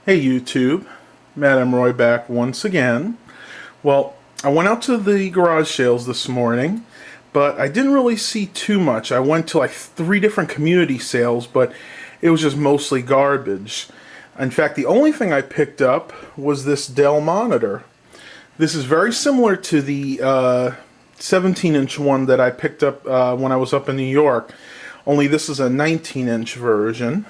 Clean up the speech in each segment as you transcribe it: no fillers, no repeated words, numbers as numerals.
Hey YouTube, Madam Roy back once again. Well, I went out to the garage sales this morning, but I didn't really see too much. I went to like 3 different community sales, but it was just mostly garbage. In fact, the only thing I picked up was this Dell monitor. This is very similar to the 17-inch one that I picked up when I was up in New York, only this is a 19-inch version.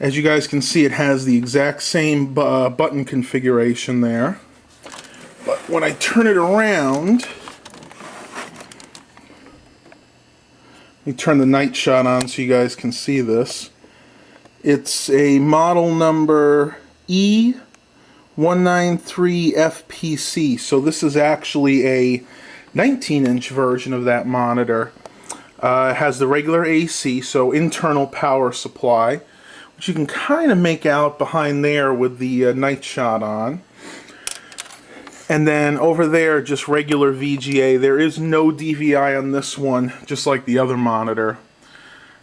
As you guys can see, it has the exact same button configuration there. But when I turn it around, let me turn the night shot on so you guys can see this. It's a model number E193FP. So this is actually a 19-inch version of that monitor. It has the regular AC, so internal power supply, which you can kind of make out behind there with the night shot on. And then over there, just regular VGA. There is no DVI on this one, just like the other monitor.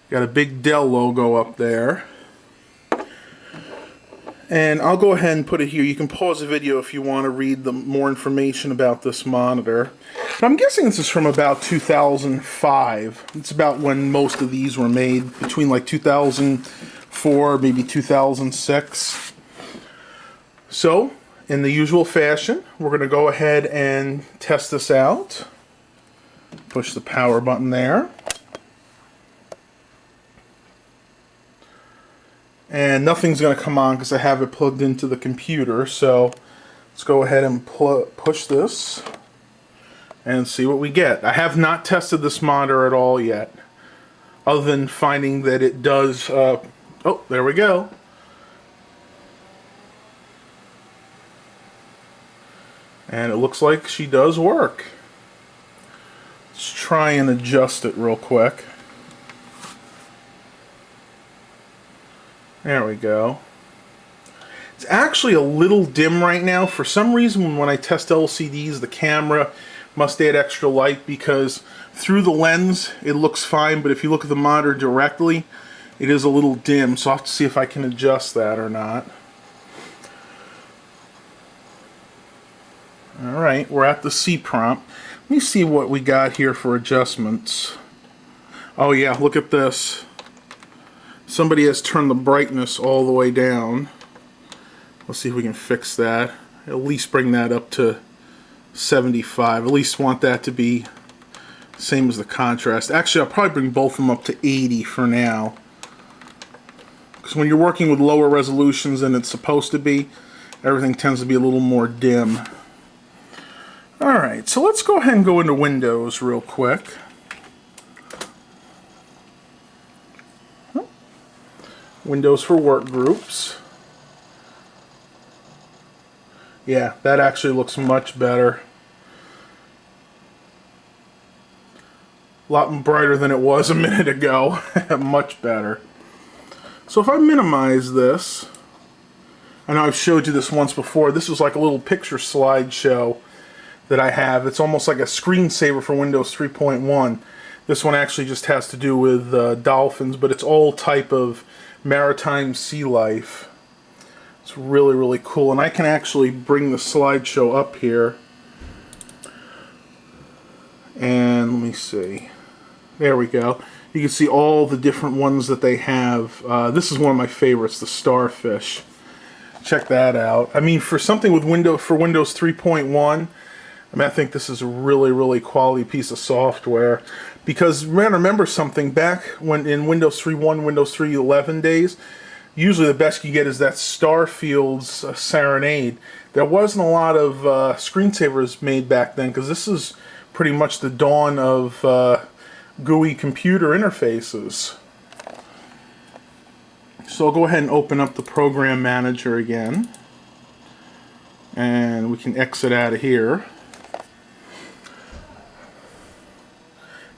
Got a big Dell logo up there. And I'll go ahead and put it here. You can pause the video if you want to read more information about this monitor. But I'm guessing this is from about 2005. It's about when most of these were made, between like 2004, maybe 2006. So, in the usual fashion, we're going to go ahead and test this out. Push the power button there. And nothing's going to come on because I have it plugged into the computer. So let's go ahead and push this and see what we get. I have not tested this monitor at all yet, other than finding that it does. Oh, there we go. And it looks like she does work. Let's try and adjust it real quick. There we go. It's actually a little dim right now. For some reason, when I test LCDs, the camera must add extra light because through the lens, it looks fine, but if you look at the monitor directly, it is a little dim, so I'll have to see if I can adjust that or not. Alright, we're at the C prompt. Let me see what we got here for adjustments. Oh yeah, look at this. Somebody has turned the brightness all the way down. Let's see if we can fix that. At least bring that up to 75. At least want that to be same as the contrast. Actually, I'll probably bring both of them up to 80 for now. Because when you're working with lower resolutions than it's supposed to be, everything tends to be a little more dim. Alright, so let's go ahead and go into Windows real quick. Windows for work groups. Yeah, that actually looks much better. A lot brighter than it was a minute ago. Much better. So if I minimize this, I know I've showed you this once before. This is like a little picture slideshow that I have. It's almost like a screensaver for Windows 3.1. This one actually just has to do with dolphins, but it's all type of maritime sea life. It's really, really cool. And I can actually bring the slideshow up here. And let me see. There we go. You can see all the different ones that they have. This is one of my favorites, the starfish. Check that out. I mean, for something with Windows 3.1, I think this is a really, really quality piece of software. Because remember something, back when in Windows 3.1, Windows 3.11 days, usually the best you get is that Starfield's Serenade. There wasn't a lot of screensavers made back then, because this is pretty much the dawn of GUI computer interfaces. So I'll go ahead and open up the Program Manager again. And we can exit out of here.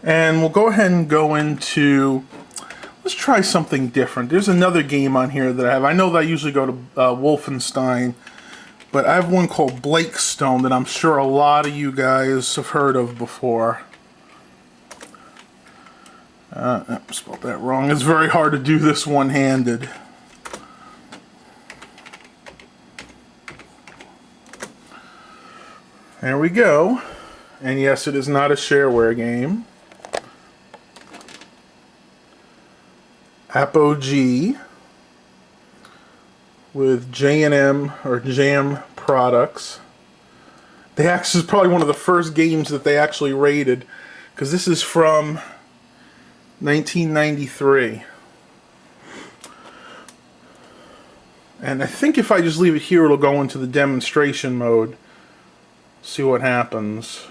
And we'll go ahead and go into, let's try something different. There's another game on here that I have. I know that I usually go to Wolfenstein, but I have one called Blakestone that I'm sure a lot of you guys have heard of before. I spelled that wrong. It's very hard to do this one-handed. There we go. And yes, it is not a shareware game. Apogee with J&M or Jam Products. This is probably one of the first games that they actually rated, because this is from 1993. And I think if I just leave it here, it'll go into the demonstration mode. See what happens.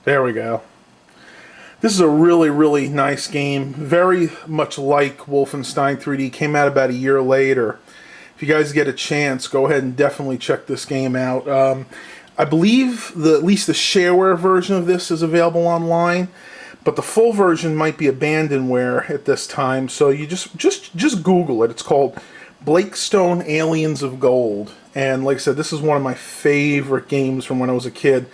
There we go. This is a really, really nice game. Very much like Wolfenstein 3D. Came out about a year later. If you guys get a chance, go ahead and definitely check this game out. I believe at least the shareware version of this is available online, but the full version might be abandonware at this time. So you just Google it. It's called Blakestone Aliens of Gold. And like I said, this is one of my favorite games from when I was a kid,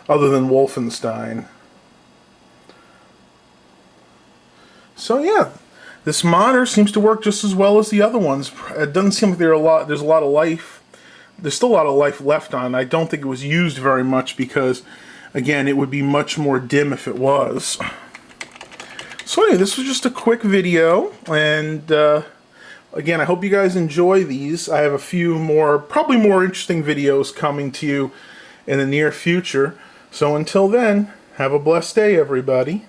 other than Wolfenstein. So yeah, this monitor seems to work just as well as the other ones. It doesn't seem like there's a lot of life. There's still a lot of life left on. I don't think it was used very much because, again, it would be much more dim if it was. So anyway, this was just a quick video, and again, I hope you guys enjoy these. I have a few more, probably more interesting videos coming to you in the near future. So until then, have a blessed day, everybody.